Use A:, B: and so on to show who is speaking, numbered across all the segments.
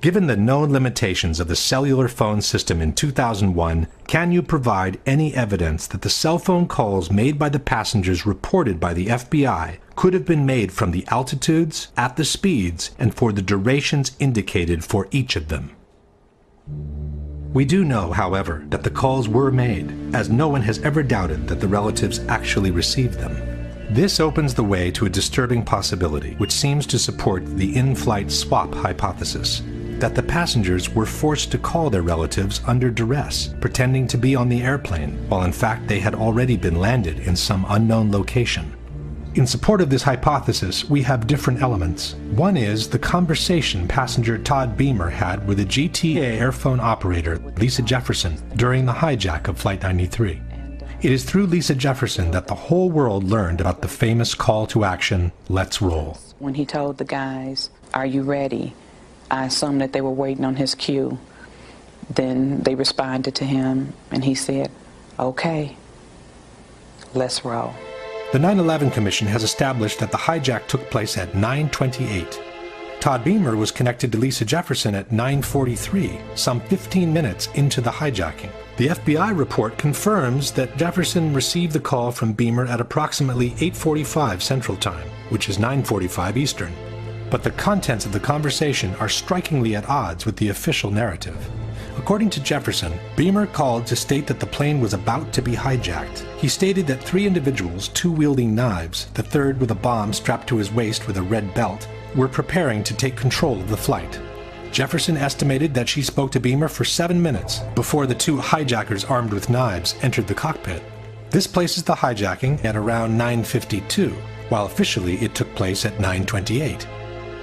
A: Given the known limitations of the cellular phone system in 2001, can you provide any evidence that the cell phone calls made by the passengers reported by the FBI could have been made from the altitudes, at the speeds, and for the durations indicated for each of them? We do know, however, that the calls were made, as no one has ever doubted that the relatives actually received them. This opens the way to a disturbing possibility, which seems to support the in-flight swap hypothesis, that the passengers were forced to call their relatives under duress, pretending to be on the airplane, while in fact they had already been landed in some unknown location. In support of this hypothesis, we have different elements. One is the conversation passenger Todd Beamer had with a GTA airphone operator, Lisa Jefferson, during the hijack of Flight 93. It is through Lisa Jefferson that the whole world learned about the famous call to action, "Let's roll."
B: When he told the guys, "Are you ready?" I assumed that they were waiting on his cue. Then they responded to him, and he said, "Okay, let's roll."
A: The 9/11 Commission has established that the hijack took place at 9:28. Todd Beamer was connected to Lisa Jefferson at 9:43, some 15 minutes into the hijacking. The FBI report confirms that Jefferson received the call from Beamer at approximately 8:45 Central Time, which is 9:45 Eastern. But the contents of the conversation are strikingly at odds with the official narrative. According to Jefferson, Beamer called to state that the plane was about to be hijacked. He stated that 3 individuals, 2 wielding knives, the third with a bomb strapped to his waist with a red belt, were preparing to take control of the flight. Jefferson estimated that she spoke to Beamer for 7 minutes before the 2 hijackers armed with knives entered the cockpit. This places the hijacking at around 9:52, while officially it took place at 9:28.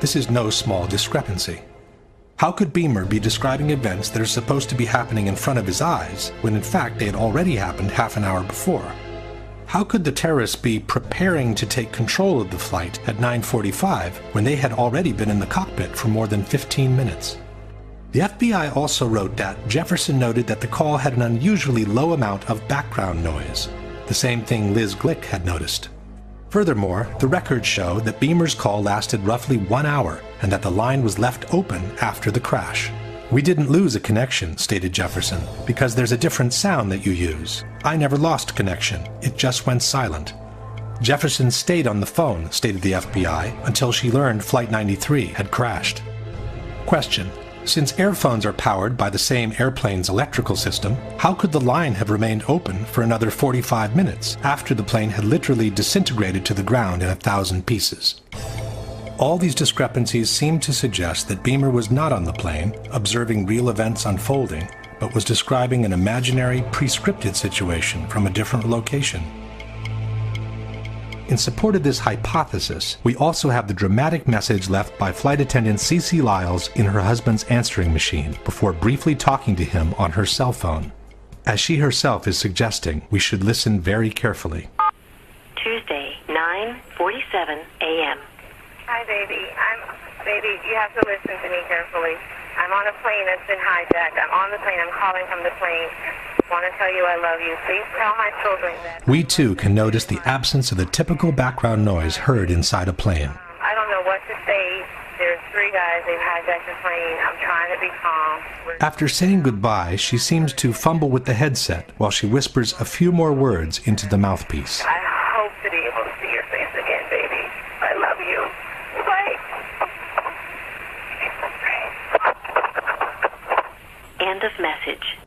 A: This is no small discrepancy. How could Beamer be describing events that are supposed to be happening in front of his eyes, when in fact they had already happened half an hour before? How could the terrorists be preparing to take control of the flight at 9:45 when they had already been in the cockpit for more than 15 minutes? The FBI also wrote that Jefferson noted that the call had an unusually low amount of background noise, the same thing Liz Glick had noticed. Furthermore, the records show that Beamer's call lasted roughly 1 hour and that the line was left open after the crash. "We didn't lose a connection," stated Jefferson, "because there's a different sound that you use. I never lost connection. It just went silent." Jefferson stayed on the phone, stated the FBI, until she learned Flight 93 had crashed. Question: since airphones are powered by the same airplane's electrical system, how could the line have remained open for another 45 minutes after the plane had literally disintegrated to the ground in 1,000 pieces? All these discrepancies seem to suggest that Beamer was not on the plane, observing real events unfolding, but was describing an imaginary, pre-scripted situation from a different location. In support of this hypothesis, we also have the dramatic message left by flight attendant Cece Lyles in her husband's answering machine before briefly talking to him on her cell phone. As she herself is suggesting, we should listen very carefully.
C: Tuesday, 9:47 a.m.
D: Hi, baby. Baby, you have to listen to me carefully. I'm on a plane that's been hijacked. I'm on the plane. I'm calling from the plane. I want to tell you I love you. Please tell my children that.
A: We too can notice the absence of the typical background noise heard inside a plane.
D: I don't know what to say. There's 3 guys. They've hijacked the plane. I'm trying to be calm.
A: After saying goodbye, she seems to fumble with the headset while she whispers a few more words into the mouthpiece.
D: I hope to be able to see your face again, baby. I love you. Bye.
C: End of message.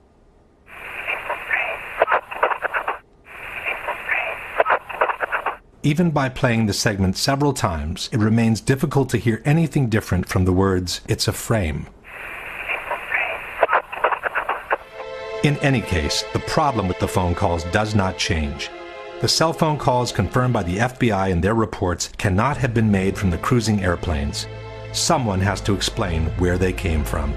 A: Even by playing the segment several times, it remains difficult to hear anything different from the words, "It's a frame." In any case, the problem with the phone calls does not change. The cell phone calls confirmed by the FBI in their reports cannot have been made from the cruising airplanes. Someone has to explain where they came from.